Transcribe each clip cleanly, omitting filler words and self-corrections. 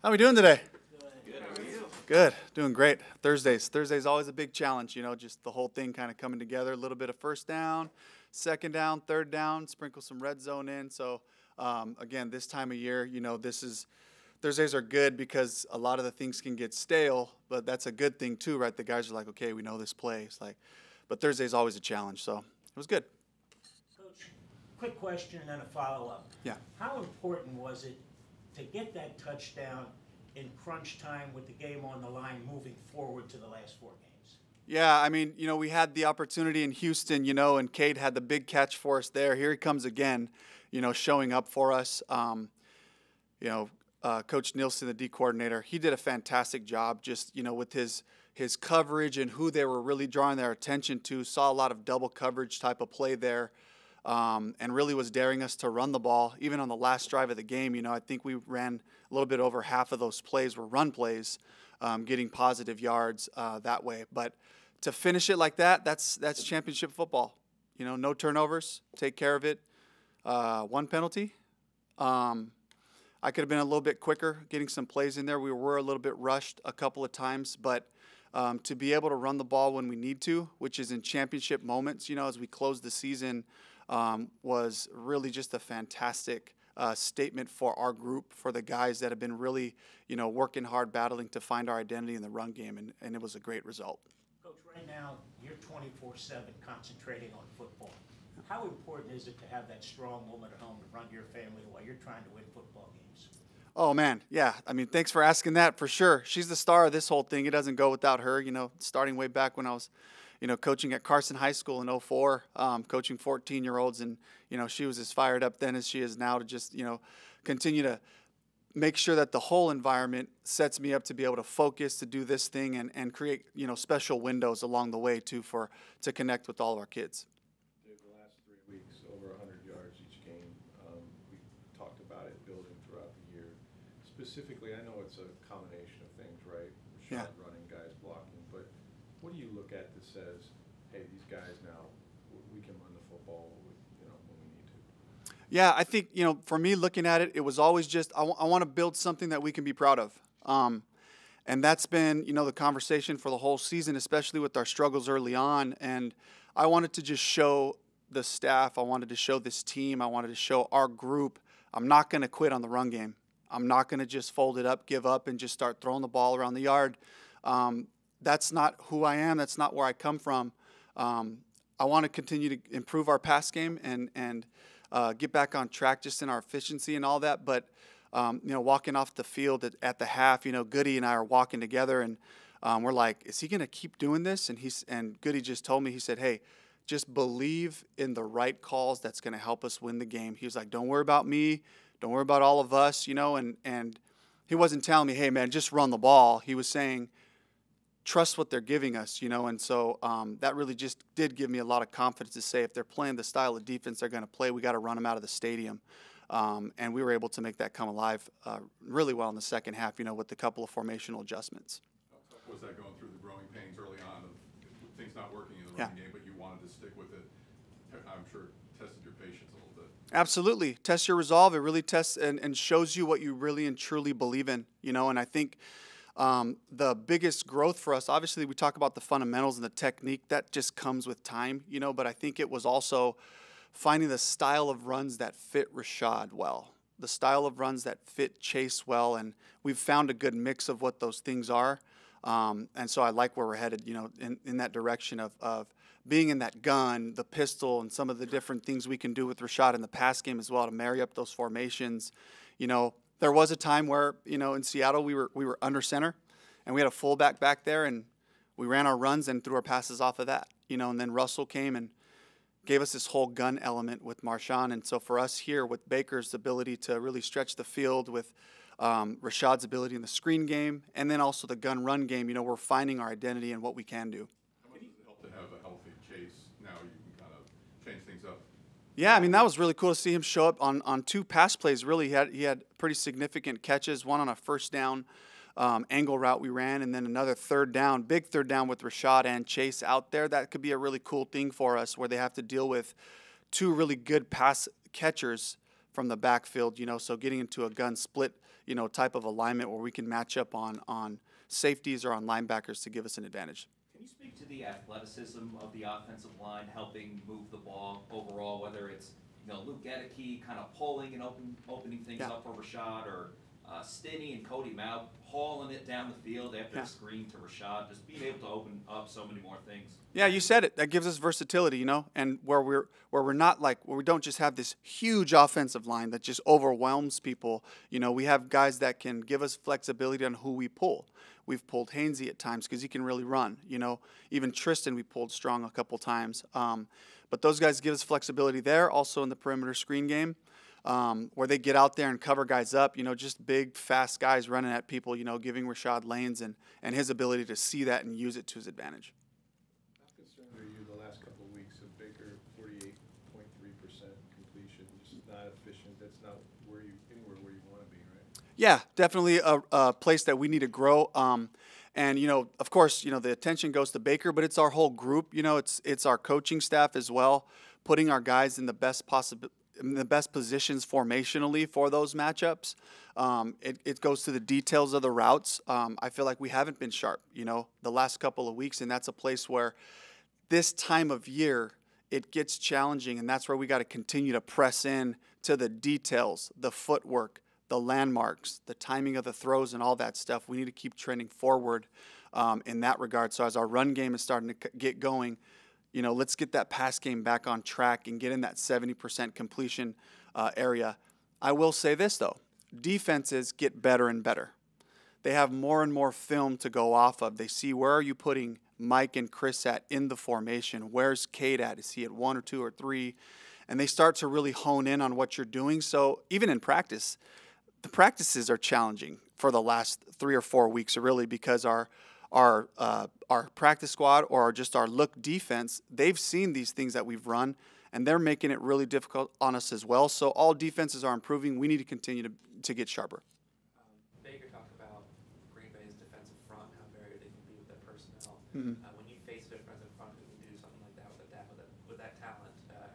How are we doing today? Good. How are you? Good. Doing great. Thursday's always a big challenge, just the whole thing kind of coming together. A little bit of first down, second down, third down, sprinkle some red zone in. So, again, this time of year, Thursdays are good because a lot of the things can get stale, but that's a good thing too, right? The guys are like, okay, we know this play. But Thursday's always a challenge, so it was good. Coach, quick question and then a follow-up. Yeah. How important was it to get that touchdown in crunch time with the game on the line moving forward to the last 4 games? Yeah, I mean, we had the opportunity in Houston, and Cade had the big catch for us there. Here he comes again, showing up for us. Coach Nielsen, the D coordinator, he did a fantastic job just, with his coverage and who they were really drawing their attention to. Saw a lot of double coverage type of play there, and really was daring us to run the ball. Even on the last drive of the game, I think we ran a little bit over half of those plays were run plays, getting positive yards that way. But to finish it like that, that's championship football. No turnovers, take care of it. 1 penalty. I could have been a little bit quicker getting some plays in there. We were a little bit rushed a couple of times, but to be able to run the ball when we need to, which is in championship moments, as we close the season, was really just a fantastic statement for our group, for the guys that have been really, working hard, battling to find our identity in the run game, and it was a great result. Coach, right now you're 24/7 concentrating on football. How important is it to have that strong woman at home to run your family while you're trying to win football games? Oh, man, yeah. I mean, thanks for asking that, for sure. She's the star of this whole thing. It doesn't go without her, starting way back when I was, coaching at Carson High School in '04, coaching 14-year-olds, and, she was as fired up then as she is now to just, continue to make sure that the whole environment sets me up to be able to focus, to do this thing, and create, special windows along the way, too, to connect with all of our kids. The last 3 weeks, over 100 yards each game. We talked about it building throughout the year. Specifically, I know it's a combination of things, right? Yeah. Running, guys blocking, but what do you look at that says, hey, these guys now, we can run the football, when we need to? Yeah, I think, for me looking at it, it was always just I want to build something that we can be proud of. And that's been, the conversation for the whole season, especially with our struggles early on. And I wanted to just show the staff, I wanted to show this team, I wanted to show our group, I'm not going to quit on the run game. I'm not going to just fold it up, give up, and just start throwing the ball around the yard. That's not who I am. That's not where I come from. I want to continue to improve our pass game and get back on track just in our efficiency and all that. But, walking off the field at the half, Goody and I are walking together, and we're like, is he going to keep doing this? And Goody just told me, he said, hey, just believe in the right calls that's going to help us win the game. He was like, don't worry about me. Don't worry about all of us, and he wasn't telling me, hey, man, just run the ball. He was saying, trust what they're giving us, and so that really just did give me a lot of confidence to say if they're playing the style of defense they're going to play, we got to run them out of the stadium. And we were able to make that come alive really well in the second half, with a couple of formational adjustments. How tough was that going through the growing pains early on of things not working in the running game, but you wanted to stick with it? I'm sure it tested your patience a little bit. Absolutely. Test your resolve. It really tests and shows you what you really and truly believe in, and I think the biggest growth for us, obviously we talk about the fundamentals and the technique, that just comes with time, but I think it was also finding the style of runs that fit Rashad well, the style of runs that fit Chase well, and we've found a good mix of what those things are. And so I like where we're headed, in that direction of being in that gun, the pistol, and some of the different things we can do with Rashad in the pass game as well to marry up those formations. There was a time where, in Seattle we were under center, and we had a fullback back there, and we ran our runs and threw our passes off of that, and then Russell came and gave us this whole gun element with Marshawn. And so for us here with Baker's ability to really stretch the field, with Rashad's ability in the screen game, and then also the gun run game, we're finding our identity and what we can do. How much does it help to have a healthy Chase? Now you can kind of change things up. Yeah, I mean, that was really cool to see him show up on 2 pass plays. Really, he had pretty significant catches, one on a first down angle route we ran, and then another big third down with Rashad and Chase out there. That could be a really cool thing for us, where they have to deal with 2 really good pass catchers from the backfield, so getting into a gun split, type of alignment where we can match up on safeties or on linebackers to give us an advantage. Can you speak to the athleticism of the offensive line helping move the ball overall, whether it's Luke Gedeke kind of pulling and opening things up for Rashad, or Stinney and Cody Mount hauling it down the field after a screen to Rashad, just being able to open up so many more things. Yeah, you said it. That gives us versatility, and where we're not where we don't just have this huge offensive line that just overwhelms people. We have guys that can give us flexibility on who we pull. We've pulled Hainsey at times because he can really run. Even Tristan we pulled strong a couple times. But those guys give us flexibility there. Also in the perimeter screen game, where they get out there and cover guys up. Just big, fast guys running at people. Giving Rashad lanes and his ability to see that and use it to his advantage. How concerned are you the last couple of weeks of Baker 48.3% completion? Just not efficient. That's not anywhere where you want to be, right? Yeah, definitely a place that we need to grow. And, of course, the attention goes to Baker, but it's our whole group. It's our coaching staff as well, putting our guys in the best positions formationally for those matchups. It goes to the details of the routes. I feel like we haven't been sharp, the last couple of weeks, and that's a place where this time of year it gets challenging, and that's where we got to continue to press in to the details, the footwork, the landmarks, the timing of the throws, and all that stuff. We need to keep trending forward in that regard. So as our run game is starting to get going, let's get that pass game back on track and get in that 70% completion area. I will say this, though. Defenses get better and better. They have more and more film to go off of. They see, where are you putting Mike and Chris at in the formation? Where's Cade at? Is he at 1 or 2 or 3? And they start to really hone in on what you're doing. So even in practice, the practices are challenging for the last 3 or 4 weeks, really, because our practice squad or just our look defense, they've seen these things that we've run, and they're making it really difficult on us as well. So all defenses are improving. We need to continue to get sharper. Baker talked about Green Bay's defensive front, how varied they can be with their personnel. Mm-hmm. When you face a defensive front who can do something like that with that talent,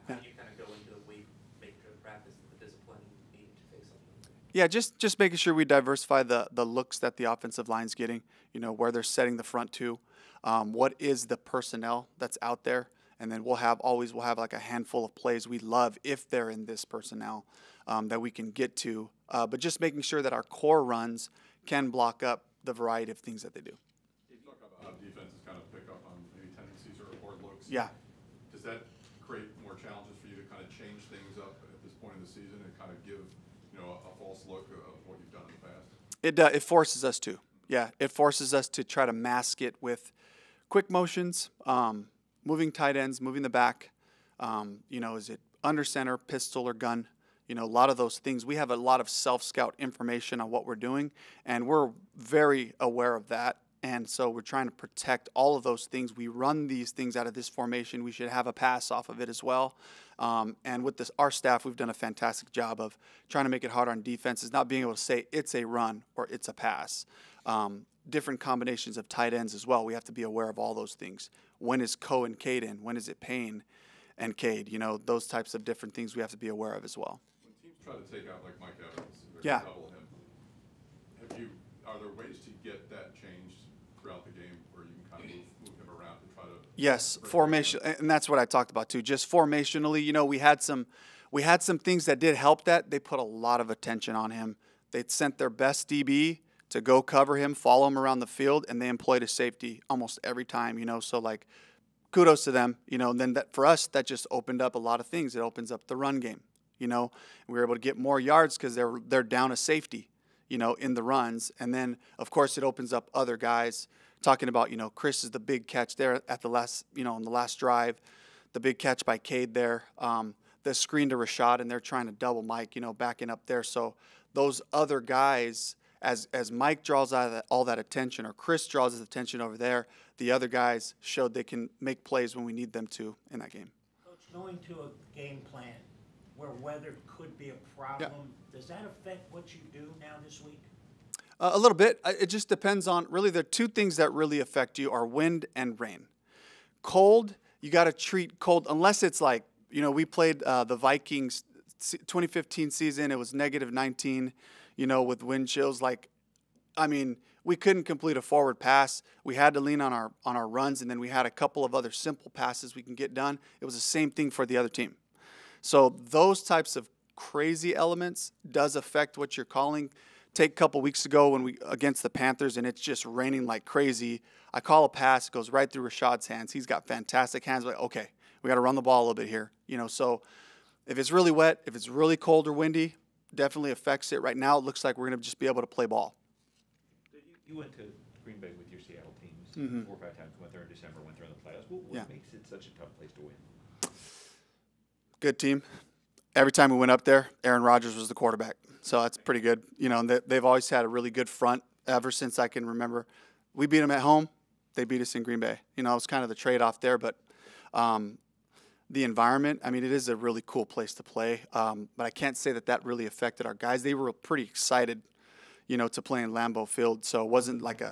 how do you kind of go into the week, make sure practice the discipline needed to face something like that? Yeah, just making sure we diversify the looks that the offensive line's getting, where they're setting the front to, what is the personnel that's out there, and then we'll have like a handful of plays we love if they're in this personnel that we can get to, but just making sure that our core runs can block up the variety of things that they do. You talk about how defenses kind of pick up on maybe tendencies or looks. Yeah. Does that create more challenges for you to kind of change things up at this point in the season and kind of give a false look of what you've done in the past? It forces us to. Yeah, it forces us to try to mask it with quick motions, moving tight ends, moving the back. Is it under center, pistol, or gun? A lot of those things. We have a lot of self-scout information on what we're doing, and we're very aware of that. And so we're trying to protect all of those things. We run these things out of this formation. We should have a pass off of it as well. And with our staff, we've done a fantastic job of trying to make it hard on defenses, not being able to say it's a run or it's a pass. Different combinations of tight ends as well. We have to be aware of all those things. When is Coe and Cade in? When is it Payne and Cade? Those types of different things we have to be aware of as well. When teams try to take out like Mike Evans, Yeah. double him, are there ways to get that changed throughout the game where you can kind of move him around to try to? Yes, formation, and that's what I talked about too. Just formationally, we had some things that did help that. They put a lot of attention on him. They sent their best DB to go cover him, follow him around the field, and they employed a safety almost every time. So like, kudos to them. And then for us, that just opened up a lot of things. It opens up the run game. We were able to get more yards because they're down a safety, in the runs. And then, of course, it opens up other guys. Talking about, Chris is the big catch there at the last, on the last drive, the big catch by Cade there, the screen to Rashad, and they're trying to double Mike, backing up there. So those other guys, as Mike draws out all that attention, or Chris draws his attention over there, the other guys showed they can make plays when we need them to in that game. Coach, going to a game plan where weather could be a problem, does that affect what you do now this week? A little bit. It just depends on, really, the two things that really affect you are wind and rain. Cold, you got to treat cold, unless it's like, we played the Vikings 2015 season, it was -19, you know, with wind chills. Like, I mean, we couldn't complete a forward pass. We had to lean on our runs, and then we had a couple of other simple passes we can get done. It was the same thing for the other team. So those types of crazy elements does affect what you're calling. Take a couple weeks ago when we against the Panthers and it's just raining like crazy. I call a pass, it goes right through Rashad's hands. He's got fantastic hands. Like, okay, we got to run the ball a little bit here, you know. So if it's really wet, if it's really cold or windy, definitely affects it. Right now, it looks like we're going to just be able to play ball. You went to Green Bay with your Seattle teams 4 or 5 times. Went there in December. Went there in the playoffs. What makes it such a tough place to win? Good team. Every time we went up there, Aaron Rodgers was the quarterback. So that's pretty good. You know, and they've always had a really good front ever since I can remember. We beat them at home. They beat us in Green Bay. You know, it was kind of the trade-off there. But the environment, I mean, it is a really cool place to play. But I can't say that really affected our guys. They were pretty excited, you know, to play in Lambeau Field. So it wasn't like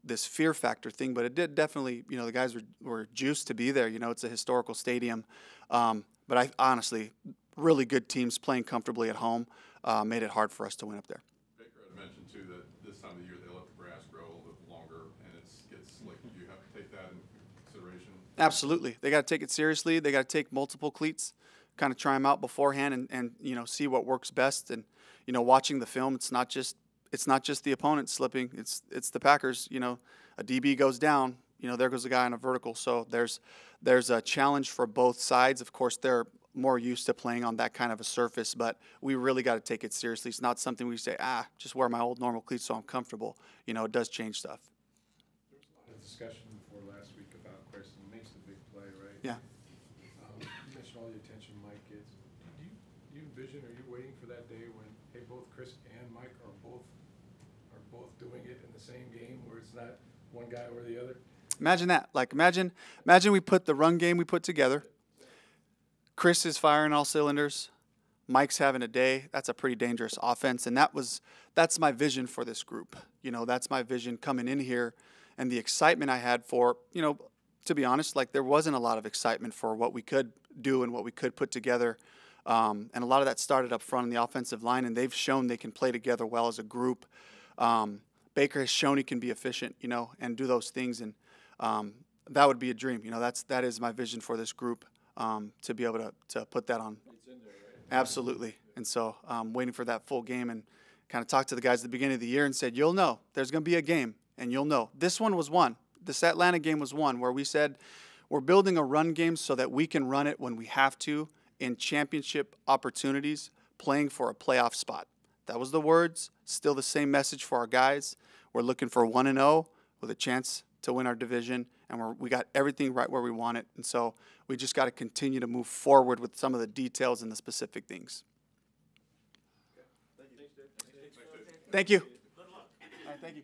this fear factor thing. But it did definitely, you know, the guys were juiced to be there. You know, it's a historical stadium. But I honestly, really good teams playing comfortably at home made it hard for us to win up there. Baker had mentioned, too, that this time of the year they let the grass grow a little bit longer and it gets slick. Do you have to take that into consideration? Absolutely. They got to take it seriously. They got to take multiple cleats, kind of try them out beforehand and you know, see what works best. And, you know, watching the film, it's not just the opponent slipping. It's the Packers. You know, a DB goes down, you know, there goes the guy on a vertical. So there's a challenge for both sides. Of course, they're more used to playing on that kind of a surface, but we really got to take it seriously. It's not something we say, just wear my old normal cleats so I'm comfortable. You know, it does change stuff. There was a lot of discussion before last week about Chris, and he makes the big play, right? Yeah. You mentioned all the attention Mike gets. Do you envision, are you waiting for that day when, hey, both Chris and Mike are both doing it in the same game, where it's not one guy or the other? Imagine that. Like, imagine we put the run game we put together. Chris is firing all cylinders. Mike's having a day. That's a pretty dangerous offense, and that's my vision for this group. You know, that's my vision coming in here, and the excitement I had for, you know, to be honest, like there wasn't a lot of excitement for what we could do and what we could put together, and a lot of that started up front on the offensive line, and they've shown they can play together well as a group. Baker has shown he can be efficient, you know, and do those things, and that would be a dream. You know, that is my vision for this group. To be able to put that on. It's in there, right? Absolutely. And so I'm waiting for that full game and kind of talked to the guys at the beginning of the year and said, you'll know. There's going to be a game, and you'll know. This one was one. This Atlanta game was one where we said we're building a run game so that we can run it when we have to in championship opportunities, playing for a playoff spot. That was the words. Still the same message for our guys. We're looking for 1-0 with a chance to win our division, and we got everything right where we want it. And so we just got to continue to move forward with some of the details and the specific things. Thank you. All right, thank you.